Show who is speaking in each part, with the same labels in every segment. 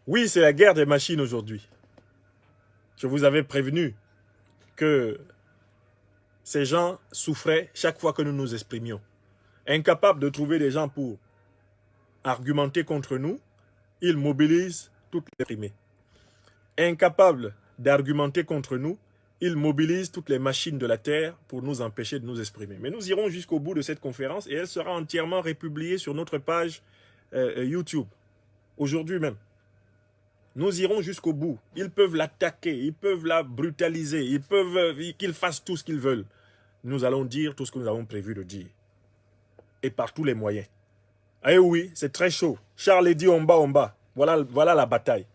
Speaker 1: Oui, c'est la guerre des machines aujourd'hui. Je vous avais prévenu que ces gens souffraient chaque fois que nous nous exprimions. Incapables de trouver des gens pour argumenter contre nous, ils mobilisent toutes les primées. Incapables d'argumenter contre nous, ils mobilisent toutes les machines de la terre pour nous empêcher de nous exprimer. Mais nous irons jusqu'au bout de cette conférence et elle sera entièrement republiée sur notre page YouTube, aujourd'hui même. Nous irons jusqu'au bout. Ils peuvent l'attaquer, ils peuvent la brutaliser, ils peuvent qu'ils fassent tout ce qu'ils veulent. Nous allons dire tout ce que nous avons prévu de dire. Et par tous les moyens. Eh oui, c'est très chaud. Charles est dit en bas, en bas. Voilà la bataille.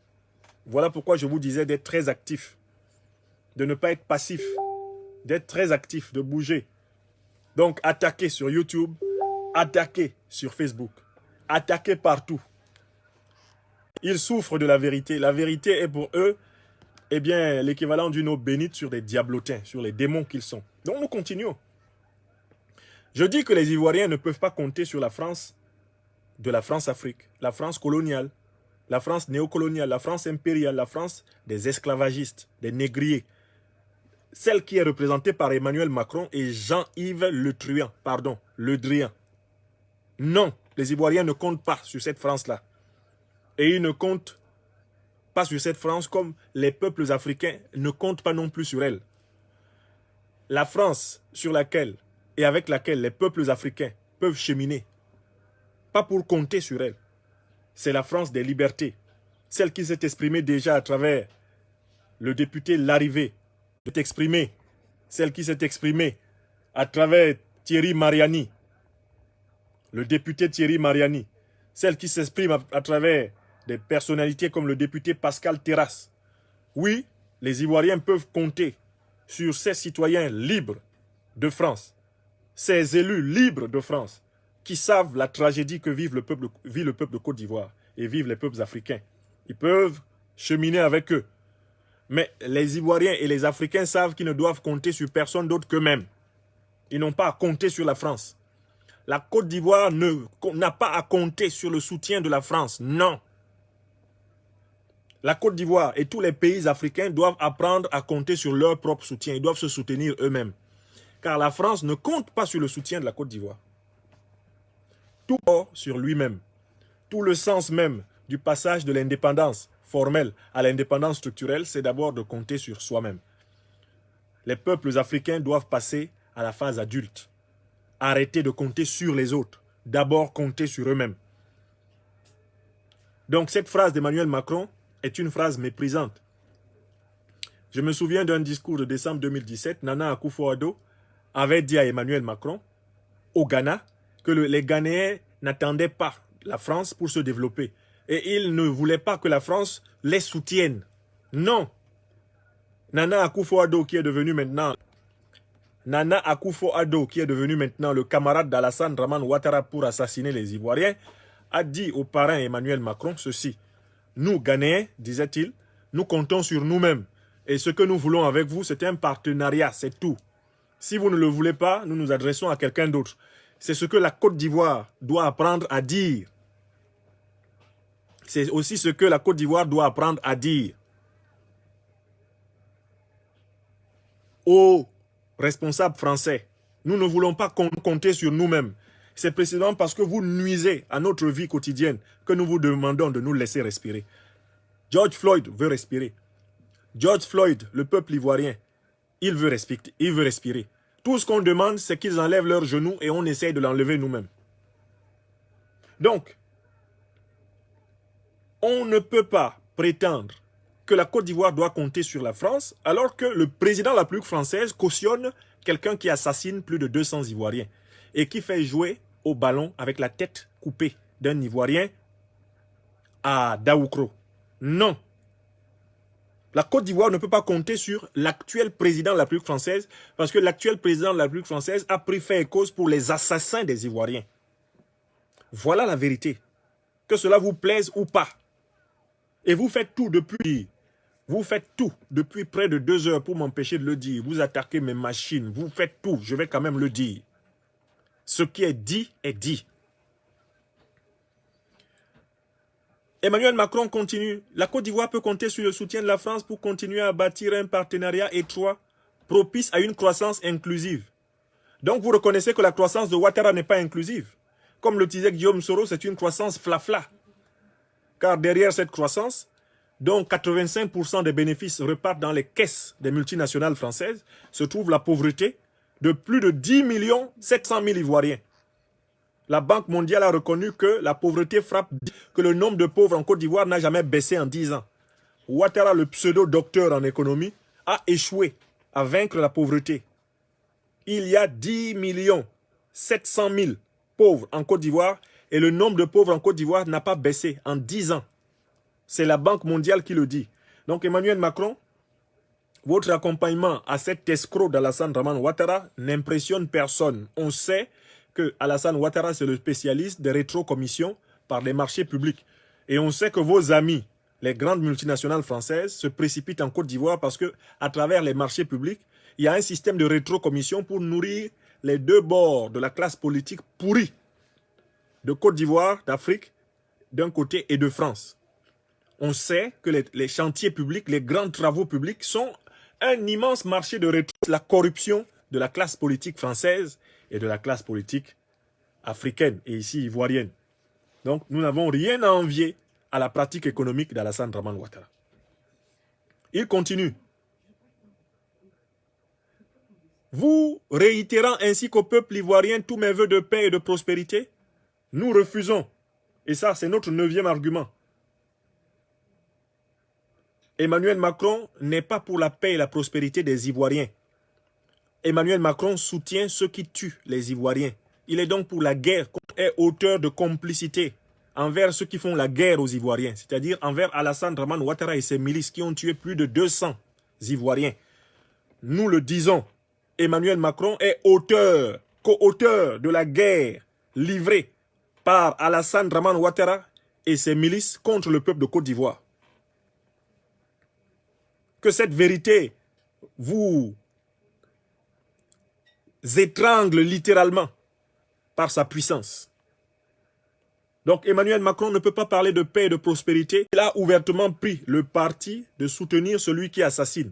Speaker 1: Voilà pourquoi je vous disais d'être très actif. De ne pas être passif. D'être très actif, de bouger. Donc, attaquer sur YouTube, attaquer sur Facebook, attaquer partout. Ils souffrent de la vérité. La vérité est pour eux, eh bien, l'équivalent d'une eau bénite sur des diablotins, sur les démons qu'ils sont. Donc, nous continuons. Je dis que les Ivoiriens ne peuvent pas compter sur la France de la France-Afrique, la France coloniale, la France néocoloniale, la France impériale, la France des esclavagistes, des négriers. Celle qui est représentée par Emmanuel Macron et Jean-Yves Le Drian. Non, les Ivoiriens ne comptent pas sur cette France-là. Et ils ne comptent pas sur cette France comme les peuples africains ne comptent pas non plus sur elle. La France sur laquelle et avec laquelle les peuples africains peuvent cheminer, pas pour compter sur elle, c'est la France des libertés, celle qui s'est exprimée déjà à travers le député Larrivé, celle qui s'est exprimée à travers Thierry Mariani, le député Thierry Mariani, celle qui s'exprime à travers des personnalités comme le député Pascal Terrasse. Oui, les Ivoiriens peuvent compter sur ces citoyens libres de France, ces élus libres de France, qui savent la tragédie que vit le peuple de Côte d'Ivoire et vivent les peuples africains. Ils peuvent cheminer avec eux. Mais les Ivoiriens et les Africains savent qu'ils ne doivent compter sur personne d'autre qu'eux-mêmes. Ils n'ont pas à compter sur la France. La Côte d'Ivoire n'a pas à compter sur le soutien de la France. Non. La Côte d'Ivoire et tous les pays africains doivent apprendre à compter sur leur propre soutien. Ils doivent se soutenir eux-mêmes. Car la France ne compte pas sur le soutien de la Côte d'Ivoire. Tout sur lui-même. Tout le sens même du passage de l'indépendance formelle à l'indépendance structurelle, c'est d'abord de compter sur soi-même. Les peuples africains doivent passer à la phase adulte. Arrêter de compter sur les autres. D'abord compter sur eux-mêmes. Donc cette phrase d'Emmanuel Macron est une phrase méprisante. Je me souviens d'un discours de décembre 2017, Nana Akufo-Addo avait dit à Emmanuel Macron, au Ghana, que les Ghanéens n'attendaient pas la France pour se développer. Et ils ne voulaient pas que la France les soutienne. Non. Nana Akufo-Addo qui est devenu maintenant le camarade d'Alassane Draman Ouattara pour assassiner les Ivoiriens, a dit au parrain Emmanuel Macron ceci. Nous, Ghanéens, disait-il, nous comptons sur nous-mêmes. Et ce que nous voulons avec vous, c'est un partenariat, c'est tout. Si vous ne le voulez pas, nous nous adressons à quelqu'un d'autre. C'est ce que la Côte d'Ivoire doit apprendre à dire. C'est aussi ce que la Côte d'Ivoire doit apprendre à dire aux responsables français. Nous ne voulons pas compter sur nous-mêmes. C'est précisément parce que vous nuisez à notre vie quotidienne que nous vous demandons de nous laisser respirer. George Floyd veut respirer. George Floyd, le peuple ivoirien, il veut respirer. Tout ce qu'on demande, c'est qu'ils enlèvent leurs genoux et on essaye de l'enlever nous-mêmes. Donc, on ne peut pas prétendre que la Côte d'Ivoire doit compter sur la France alors que le président de la République française cautionne quelqu'un qui assassine plus de 200 Ivoiriens et qui fait jouer au ballon avec la tête coupée d'un Ivoirien à Daoukro. Non. La Côte d'Ivoire ne peut pas compter sur l'actuel président de la République française parce que l'actuel président de la République française a pris fait et cause pour les assassins des Ivoiriens. Voilà la vérité. Que cela vous plaise ou pas. Et vous faites tout depuis près de 2 heures pour m'empêcher de le dire. Vous attaquez mes machines, vous faites tout, je vais quand même le dire. Ce qui est dit est dit. Emmanuel Macron continue. La Côte d'Ivoire peut compter sur le soutien de la France pour continuer à bâtir un partenariat étroit propice à une croissance inclusive. Donc vous reconnaissez que la croissance de Ouattara n'est pas inclusive. Comme le disait Guillaume Soro, c'est une croissance flafla. Car derrière cette croissance, dont 85% des bénéfices repartent dans les caisses des multinationales françaises, se trouve la pauvreté de plus de 10 700 000 Ivoiriens. La Banque mondiale a reconnu que la pauvreté frappe, que le nombre de pauvres en Côte d'Ivoire n'a jamais baissé en 10 ans. Ouattara, le pseudo-docteur en économie, a échoué à vaincre la pauvreté. Il y a 10 700 000 pauvres en Côte d'Ivoire et le nombre de pauvres en Côte d'Ivoire n'a pas baissé en 10 ans. C'est la Banque mondiale qui le dit. Donc Emmanuel Macron, votre accompagnement à cet escroc d'Alassane Dramane Ouattara n'impressionne personne. On sait que Alassane Ouattara, c'est le spécialiste des rétrocommissions par les marchés publics. Et on sait que vos amis, les grandes multinationales françaises, se précipitent en Côte d'Ivoire parce que, à travers les marchés publics, il y a un système de rétrocommission pour nourrir les deux bords de la classe politique pourrie de Côte d'Ivoire, d'Afrique, d'un côté, et de France. On sait que les chantiers publics, les grands travaux publics sont un immense marché de rétro. La corruption de la classe politique française et de la classe politique africaine et ici ivoirienne. Donc nous n'avons rien à envier à la pratique économique d'Alassane Dramane Ouattara. Il continue. Vous réitérant ainsi qu'au peuple ivoirien tous mes vœux de paix et de prospérité, nous refusons. Et ça, c'est notre 9e argument. Emmanuel Macron n'est pas pour la paix et la prospérité des Ivoiriens. Emmanuel Macron soutient ceux qui tuent les Ivoiriens. Il est donc pour la guerre, est auteur de complicité envers ceux qui font la guerre aux Ivoiriens, c'est-à-dire envers Alassane Dramane Ouattara et ses milices qui ont tué plus de 200 Ivoiriens. Nous le disons, Emmanuel Macron est auteur, co-auteur de la guerre livrée par Alassane Dramane Ouattara et ses milices contre le peuple de Côte d'Ivoire. Que cette vérité vous étrangle littéralement par sa puissance. Donc Emmanuel Macron ne peut pas parler de paix et de prospérité. Il a ouvertement pris le parti de soutenir celui qui assassine.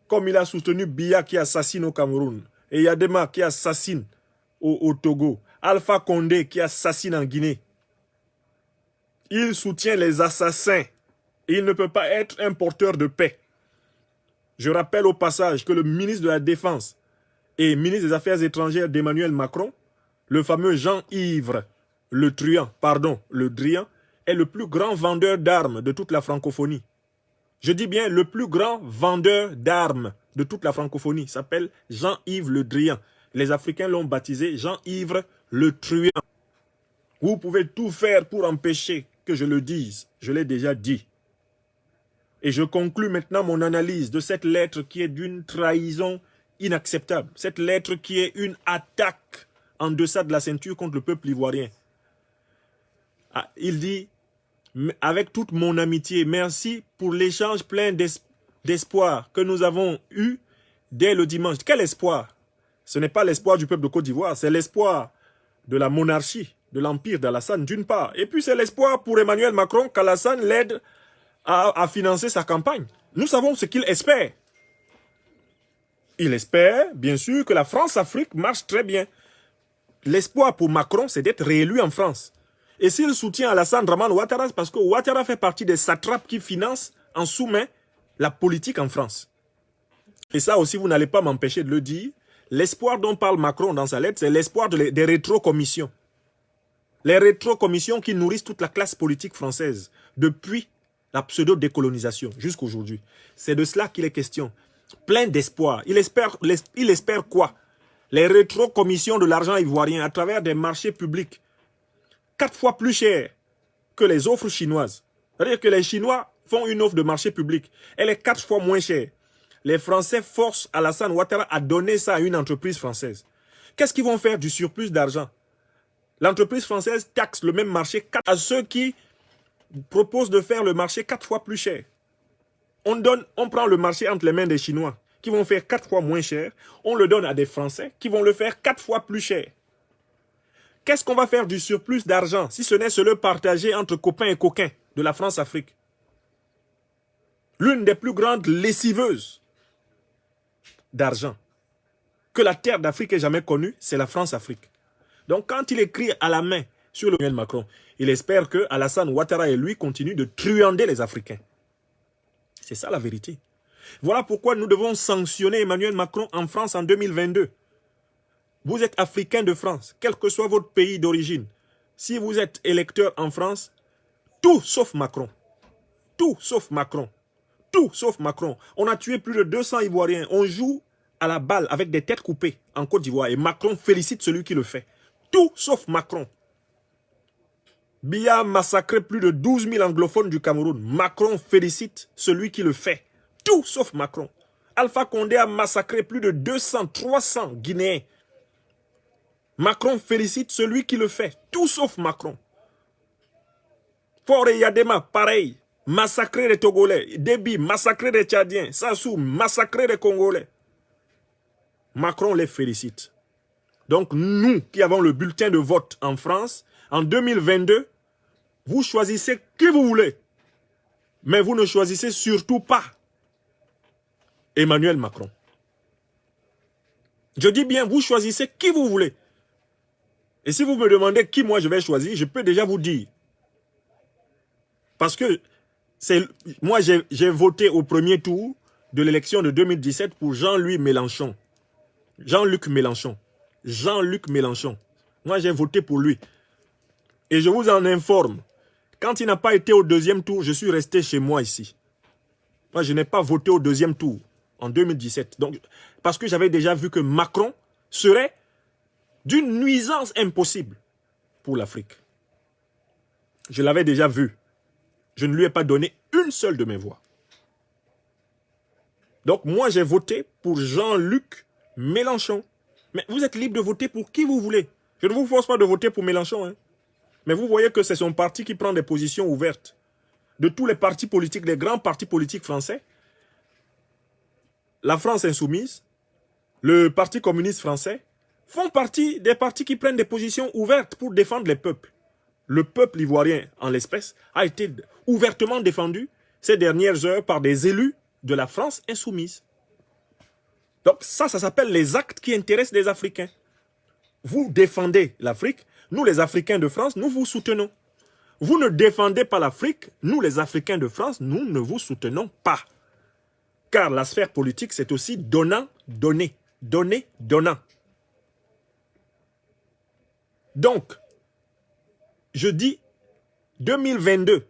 Speaker 1: Comme il a soutenu Biya qui assassine au Cameroun, et Yadema qui assassine au Togo, Alpha Condé qui assassine en Guinée. Il soutient les assassins. Il ne peut pas être un porteur de paix. Je rappelle au passage que le ministre de la Défense et ministre des Affaires étrangères d'Emmanuel Macron, le fameux Jean-Yves Le Drian, est le plus grand vendeur d'armes de toute la francophonie. Je dis bien le plus grand vendeur d'armes de toute la francophonie. Il s'appelle Jean-Yves Le Drian. Les Africains l'ont baptisé Jean-Yves Le Truand. Vous pouvez tout faire pour empêcher que je le dise. Je l'ai déjà dit. Et je conclus maintenant mon analyse de cette lettre qui est d'une trahison inacceptable. Cette lettre qui est une attaque en deçà de la ceinture contre le peuple ivoirien. Ah, il dit, avec toute mon amitié, merci pour l'échange plein d'espoir que nous avons eu dès le dimanche. Quel espoir? Ce n'est pas l'espoir du peuple de Côte d'Ivoire, c'est l'espoir de la monarchie, de l'empire d'Alassane d'une part. Et puis c'est l'espoir pour Emmanuel Macron qu'Alassane l'aide à financer sa campagne. Nous savons ce qu'il espère. Il espère, bien sûr, que la France-Afrique marche très bien. L'espoir pour Macron, c'est d'être réélu en France. Et s'il soutient Alassane Dramane Ouattara, c'est parce que Ouattara fait partie des satrapes qui financent en sous-main la politique en France. Et ça aussi, vous n'allez pas m'empêcher de le dire. L'espoir dont parle Macron dans sa lettre, c'est l'espoir des rétrocommissions. Les rétrocommissions qui nourrissent toute la classe politique française depuis la pseudo-décolonisation jusqu'à aujourd'hui. C'est de cela qu'il est question. Plein d'espoir. Il espère quoi? Les rétrocommissions de l'argent ivoirien à travers des marchés publics 4 fois plus chers que les offres chinoises. C'est-à-dire que les Chinois font une offre de marché public. Elle est 4 fois moins chère. Les Français forcent Alassane Ouattara à donner ça à une entreprise française. Qu'est-ce qu'ils vont faire du surplus d'argent? L'entreprise française taxe le même marché à ceux qui proposent de faire le marché 4 fois plus cher. On prend le marché entre les mains des Chinois qui vont faire 4 fois moins cher. On le donne à des Français qui vont le faire 4 fois plus cher. Qu'est-ce qu'on va faire du surplus d'argent si ce n'est se le partager entre copains et coquins de la France-Afrique? L'une des plus grandes lessiveuses d'argent que la terre d'Afrique ait jamais connue, c'est la France-Afrique. Donc quand il écrit à la main sur le Emmanuel Macron, il espère que Alassane Ouattara et lui continuent de truander les Africains. C'est ça la vérité. Voilà pourquoi nous devons sanctionner Emmanuel Macron en France en 2022. Vous êtes africain de France, quel que soit votre pays d'origine. Si vous êtes électeur en France, tout sauf Macron. Tout sauf Macron. Tout sauf Macron. On a tué plus de 200 Ivoiriens. On joue à la balle avec des têtes coupées en Côte d'Ivoire. Et Macron félicite celui qui le fait. Tout sauf Macron. Biya a massacré plus de 12 000 anglophones du Cameroun. Macron félicite celui qui le fait. Tout sauf Macron. Alpha Condé a massacré plus de 200, 300 Guinéens. Macron félicite celui qui le fait. Tout sauf Macron. Faure Yadema, pareil. Massacrer les Togolais. Déby, massacrer les Tchadiens. Sassou, massacrer les Congolais. Macron les félicite. Donc nous qui avons le bulletin de vote en France, en 2022, vous choisissez qui vous voulez. Mais vous ne choisissez surtout pas Emmanuel Macron. Je dis bien, vous choisissez qui vous voulez. Et si vous me demandez qui moi je vais choisir, je peux déjà vous dire. Parce que moi j'ai voté au premier tour de l'élection de 2017 pour Jean-Luc Mélenchon. Jean-Luc Mélenchon. Jean-Luc Mélenchon. Moi j'ai voté pour lui. Et je vous en informe. Quand il n'a pas été au deuxième tour, je suis resté chez moi ici. Moi je n'ai pas voté au deuxième tour en 2017. Donc, parce que j'avais déjà vu que Macron serait d'une nuisance impossible pour l'Afrique. Je l'avais déjà vu. Je ne lui ai pas donné une seule de mes voix. Donc moi j'ai voté pour Jean-Luc Mélenchon. Mais vous êtes libre de voter pour qui vous voulez. Je ne vous force pas de voter pour Mélenchon. Hein. Mais vous voyez que c'est son parti qui prend des positions ouvertes. De tous les partis politiques, les grands partis politiques français, la France insoumise, le Parti communiste français, font partie des partis qui prennent des positions ouvertes pour défendre les peuples. Le peuple ivoirien, en l'espèce, a été ouvertement défendu ces dernières heures par des élus de la France insoumise. Donc ça s'appelle les actes qui intéressent les Africains. Vous défendez l'Afrique, nous les Africains de France, nous vous soutenons. Vous ne défendez pas l'Afrique, nous les Africains de France, nous ne vous soutenons pas. Car la sphère politique, c'est aussi donnant, donner, donner, donnant. Donc, je dis 2022,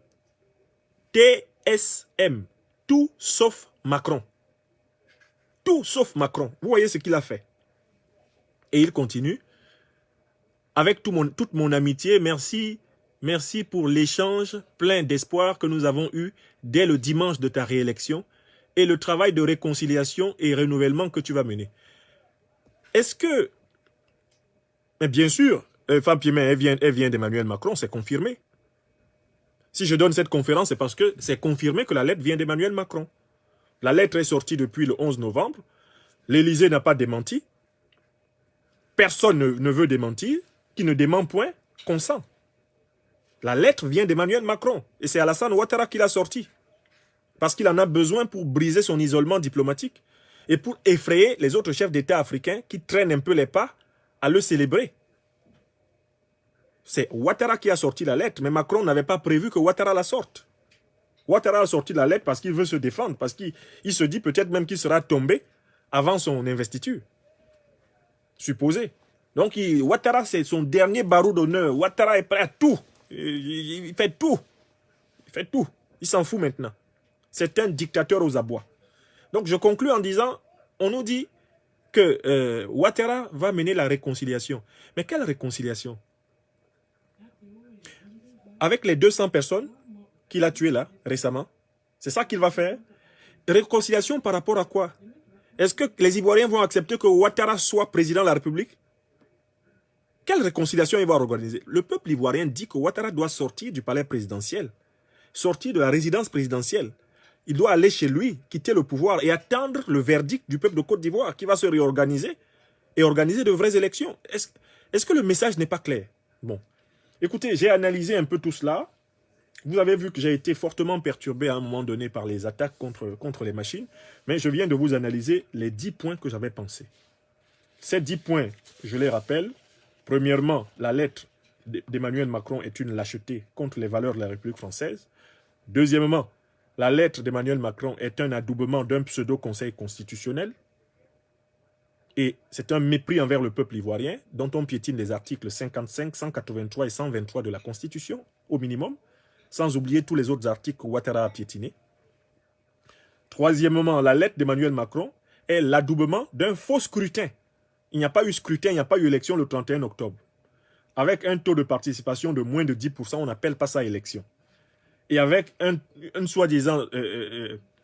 Speaker 1: TSM, tout sauf Macron. Tout sauf Macron. Vous voyez ce qu'il a fait. Et il continue. Avec toute mon amitié, merci pour l'échange plein d'espoir que nous avons eu dès le dimanche de ta réélection et le travail de réconciliation et renouvellement que tu vas mener. Est-ce que... Mais bien sûr, Femme Pimet, elle vient d'Emmanuel Macron, c'est confirmé. Si je donne cette conférence, c'est parce que c'est confirmé que la lettre vient d'Emmanuel Macron. La lettre est sortie depuis le 11 novembre. L'Élysée n'a pas démenti. Personne ne veut démentir. Qui ne dément point, consent. La lettre vient d'Emmanuel Macron. Et c'est Alassane Ouattara qui l'a sortie. Parce qu'il en a besoin pour briser son isolement diplomatique. Et pour effrayer les autres chefs d'État africains qui traînent un peu les pas à le célébrer. C'est Ouattara qui a sorti la lettre. Mais Macron n'avait pas prévu que Ouattara la sorte. Ouattara a sorti la lettre parce qu'il veut se défendre. Parce qu'il se dit peut-être même qu'il sera tombé avant son investiture. Supposé. Donc, Ouattara, c'est son dernier barreau d'honneur. Ouattara est prêt à tout. Il fait tout. Il fait tout. Il s'en fout maintenant. C'est un dictateur aux abois. Donc, je conclus en disant, on nous dit que Ouattara va mener la réconciliation. Mais quelle réconciliation? Avec les 200 personnes qu'il a tuées là, récemment, c'est ça qu'il va faire? Réconciliation par rapport à quoi? Est-ce que les Ivoiriens vont accepter que Ouattara soit président de la République? Quelle réconciliation il va organiser? Le peuple ivoirien dit que Ouattara doit sortir du palais présidentiel, sortir de la résidence présidentielle. Il doit aller chez lui, quitter le pouvoir et attendre le verdict du peuple de Côte d'Ivoire qui va se réorganiser et organiser de vraies élections. Est-ce que le message n'est pas clair? Bon. Écoutez, j'ai analysé un peu tout cela. Vous avez vu que j'ai été fortement perturbé à un moment donné par les attaques contre les machines, mais je viens de vous analyser les 10 points que j'avais pensés. Ces 10 points, je les rappelle. Premièrement, la lettre d'Emmanuel Macron est une lâcheté contre les valeurs de la République française. Deuxièmement, la lettre d'Emmanuel Macron est un adoubement d'un pseudo-conseil constitutionnel. Et c'est un mépris envers le peuple ivoirien, dont on piétine les articles 55, 183 et 123 de la Constitution, au minimum, sans oublier tous les autres articles que Ouattara a piétinés. Troisièmement, la lettre d'Emmanuel Macron est l'adoubement d'un faux scrutin. Il n'y a pas eu scrutin, il n'y a pas eu élection le 31 octobre. Avec un taux de participation de moins de 10%, on n'appelle pas ça élection. Et avec un soi-disant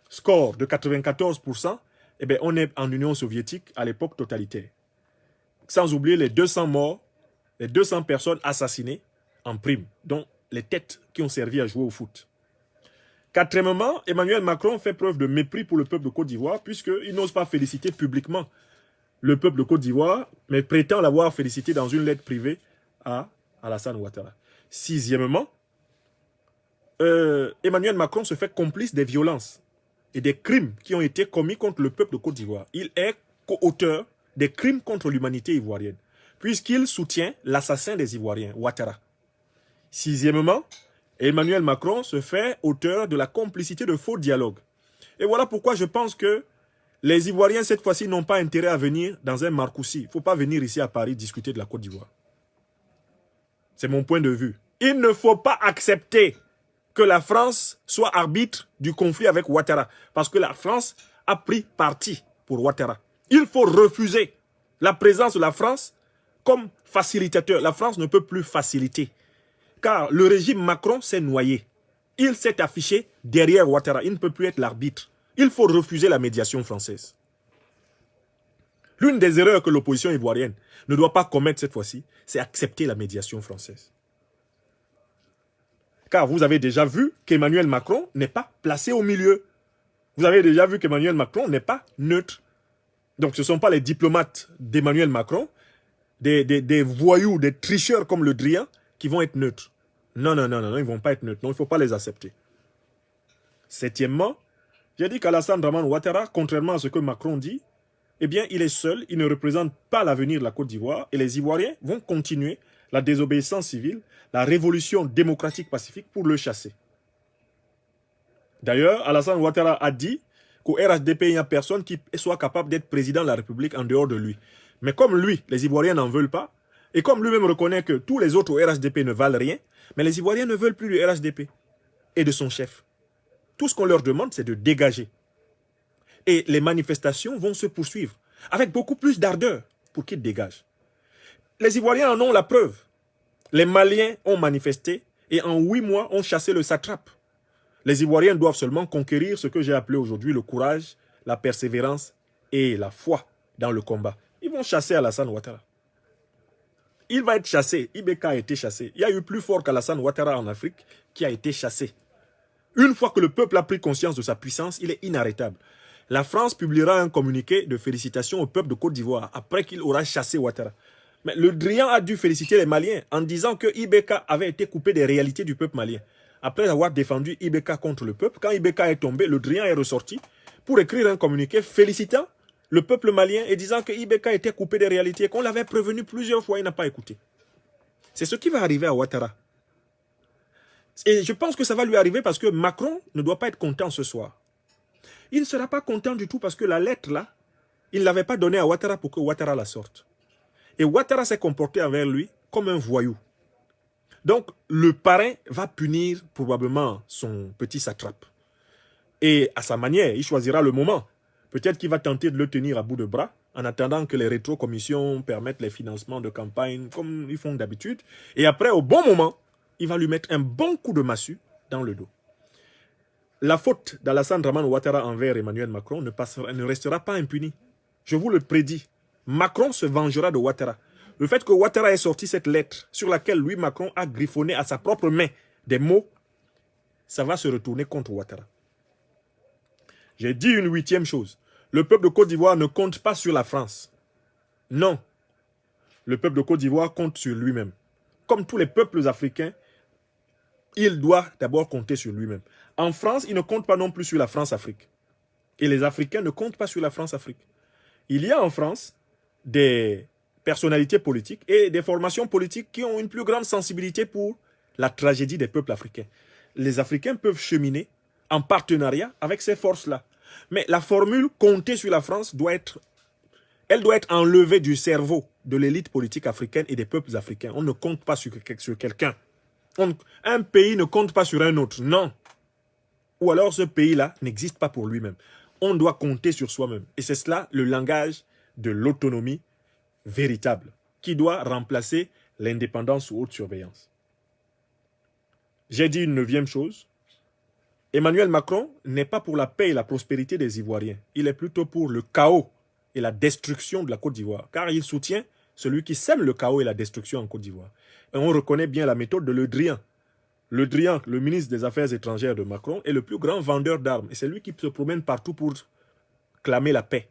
Speaker 1: score de 94%, eh bien, on est en Union soviétique à l'époque totalitaire. Sans oublier les 200 morts, les 200 personnes assassinées en prime, dont les têtes qui ont servi à jouer au foot. Quatrièmement, Emmanuel Macron fait preuve de mépris pour le peuple de Côte d'Ivoire puisqu'il n'ose pas féliciter publiquement le peuple de Côte d'Ivoire, mais prétend l'avoir félicité dans une lettre privée à Alassane Ouattara. Sixièmement, Emmanuel Macron se fait complice des violences et des crimes qui ont été commis contre le peuple de Côte d'Ivoire. Il est co-auteur des crimes contre l'humanité ivoirienne, puisqu'il soutient l'assassin des Ivoiriens, Ouattara. Sixièmement, Emmanuel Macron se fait auteur de la complicité de faux dialogues. Et voilà pourquoi je pense que les Ivoiriens, cette fois-ci, n'ont pas intérêt à venir dans un Marcoussis. Il ne faut pas venir ici à Paris discuter de la Côte d'Ivoire. C'est mon point de vue. Il ne faut pas accepter que la France soit arbitre du conflit avec Ouattara. Parce que la France a pris parti pour Ouattara. Il faut refuser la présence de la France comme facilitateur. La France ne peut plus faciliter. Car le régime Macron s'est noyé. Il s'est affiché derrière Ouattara. Il ne peut plus être l'arbitre. Il faut refuser la médiation française. L'une des erreurs que l'opposition ivoirienne ne doit pas commettre cette fois-ci, c'est accepter la médiation française. Car vous avez déjà vu qu'Emmanuel Macron n'est pas placé au milieu. Vous avez déjà vu qu'Emmanuel Macron n'est pas neutre. Donc ce ne sont pas les diplomates d'Emmanuel Macron, des voyous, des tricheurs comme le Drian, qui vont être neutres. Non, non, non, non, ils ne vont pas être neutres. Non, il ne faut pas les accepter. Septièmement, j'ai dit qu'Alassane Draman Ouattara, contrairement à ce que Macron dit, eh bien, il est seul, il ne représente pas l'avenir de la Côte d'Ivoire et les Ivoiriens vont continuer la désobéissance civile, la révolution démocratique pacifique pour le chasser. D'ailleurs, Alassane Ouattara a dit qu'au RHDP, il n'y a personne qui soit capable d'être président de la République en dehors de lui. Mais comme lui, les Ivoiriens n'en veulent pas, et comme lui-même reconnaît que tous les autres au RHDP ne valent rien, mais les Ivoiriens ne veulent plus du RHDP et de son chef. Tout ce qu'on leur demande, c'est de dégager. Et les manifestations vont se poursuivre avec beaucoup plus d'ardeur pour qu'ils dégagent. Les Ivoiriens en ont la preuve. Les Maliens ont manifesté et en 8 mois ont chassé le satrape. Les Ivoiriens doivent seulement conquérir ce que j'ai appelé aujourd'hui le courage, la persévérance et la foi dans le combat. Ils vont chasser Alassane Ouattara. Il va être chassé. Ibeka a été chassé. Il y a eu plus fort qu'Alassane Ouattara en Afrique qui a été chassé. Une fois que le peuple a pris conscience de sa puissance, il est inarrêtable. La France publiera un communiqué de félicitations au peuple de Côte d'Ivoire après qu'il aura chassé Ouattara. Mais le Drian a dû féliciter les Maliens en disant que Ibeka avait été coupé des réalités du peuple malien. Après avoir défendu Ibeka contre le peuple, quand Ibeka est tombé, le Drian est ressorti pour écrire un communiqué félicitant le peuple malien et disant que Ibeka était coupé des réalités, qu'on l'avait prévenu plusieurs fois, il n'a pas écouté. C'est ce qui va arriver à Ouattara. Et je pense que ça va lui arriver parce que Macron ne doit pas être content ce soir. Il ne sera pas content du tout parce que la lettre là, il ne l'avait pas donnée à Ouattara pour que Ouattara la sorte. Et Ouattara s'est comporté envers lui comme un voyou. Donc le parrain va punir probablement son petit satrape. Et à sa manière, il choisira le moment. Peut-être qu'il va tenter de le tenir à bout de bras en attendant que les rétro-commissions permettent les financements de campagne comme ils font d'habitude. Et après, au bon moment, il va lui mettre un bon coup de massue dans le dos. La faute d'Alassane Draman Ouattara envers Emmanuel Macron ne restera pas impunie. Je vous le prédis. Macron se vengera de Ouattara. Le fait que Ouattara ait sorti cette lettre sur laquelle lui, Macron, a griffonné à sa propre main des mots, ça va se retourner contre Ouattara. J'ai dit une 8e chose. Le peuple de Côte d'Ivoire ne compte pas sur la France. Non. Le peuple de Côte d'Ivoire compte sur lui-même. comme tous les peuples africains, il doit d'abord compter sur lui-même. En France, il ne compte pas non plus sur la France-Afrique. Et les Africains ne comptent pas sur la France-Afrique. Il y a en France des personnalités politiques et des formations politiques qui ont une plus grande sensibilité pour la tragédie des peuples africains. Les Africains peuvent cheminer en partenariat avec ces forces-là. Mais la formule « compter sur la France » elle doit être enlevée du cerveau de l'élite politique africaine et des peuples africains. On ne compte pas sur quelqu'un. Un pays ne compte pas sur un autre, non. Ou alors ce pays-là n'existe pas pour lui-même. On doit compter sur soi-même. Et c'est cela le langage de l'autonomie véritable, qui doit remplacer l'indépendance sous haute surveillance. J'ai dit une 9e chose. Emmanuel Macron n'est pas pour la paix et la prospérité des Ivoiriens. Il est plutôt pour le chaos et la destruction de la Côte d'Ivoire. Car il soutient celui qui sème le chaos et la destruction en Côte d'Ivoire. Et on reconnaît bien la méthode de Le Drian. Le Drian, le ministre des Affaires étrangères de Macron, est le plus grand vendeur d'armes. Et c'est lui qui se promène partout pour clamer la paix.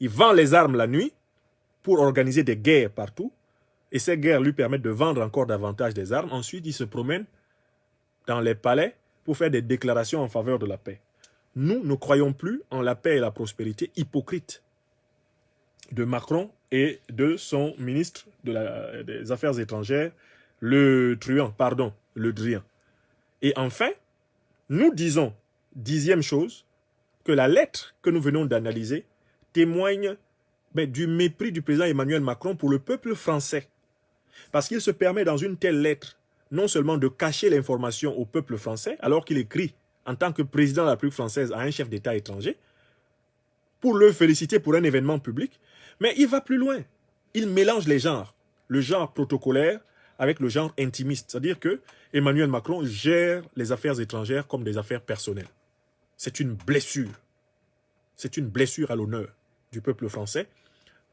Speaker 1: Il vend les armes la nuit pour organiser des guerres partout. Et ces guerres lui permettent de vendre encore davantage des armes. Ensuite, il se promène dans les palais pour faire des déclarations en faveur de la paix. Nous ne croyons plus en la paix et la prospérité hypocrite de Macron et de son ministre des Affaires étrangères, Le Drian. Et enfin, nous disons, 10e chose, que la lettre que nous venons d'analyser témoigne du mépris du président Emmanuel Macron pour le peuple français. Parce qu'il se permet dans une telle lettre, non seulement de cacher l'information au peuple français, alors qu'il écrit en tant que président de la République française à un chef d'État étranger, pour le féliciter pour un événement public, mais il va plus loin. Il mélange les genres, le genre protocolaire avec le genre intimiste. C'est-à-dire que Emmanuel Macron gère les affaires étrangères comme des affaires personnelles. C'est une blessure. C'est une blessure à l'honneur du peuple français.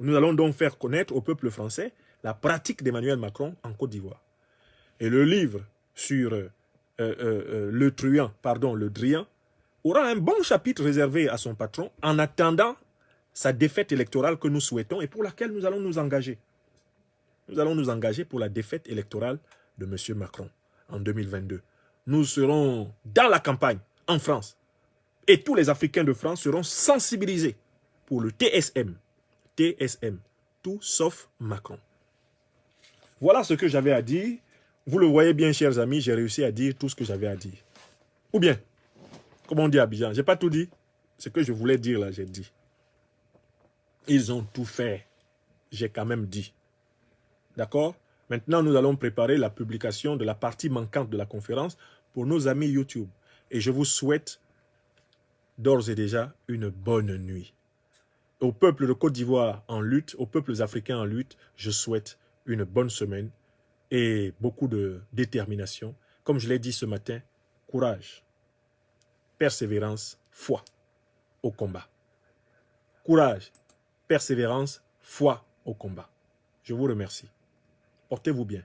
Speaker 1: Nous allons donc faire connaître au peuple français la pratique d'Emmanuel Macron en Côte d'Ivoire. Et le livre sur Le Drian aura un bon chapitre réservé à son patron en attendant sa défaite électorale que nous souhaitons et pour laquelle nous allons nous engager. Nous allons nous engager pour la défaite électorale de M. Macron en 2022. Nous serons dans la campagne en France et tous les Africains de France seront sensibilisés pour le TSM. TSM, tout sauf Macron. Voilà ce que j'avais à dire. Vous le voyez bien, chers amis, j'ai réussi à dire tout ce que j'avais à dire. Ou bien, comme on dit à Abidjan, j'ai pas tout dit. Ce que je voulais dire là, j'ai dit. Ils ont tout fait. J'ai quand même dit. D'accord? Maintenant, nous allons préparer la publication de la partie manquante de la conférence pour nos amis YouTube. Et je vous souhaite d'ores et déjà une bonne nuit. Au peuple de Côte d'Ivoire en lutte, aux peuples africains en lutte, je souhaite une bonne semaine et beaucoup de détermination. Comme je l'ai dit ce matin, courage, persévérance, foi au combat. Courage, persévérance, foi au combat. Je vous remercie. Portez-vous bien.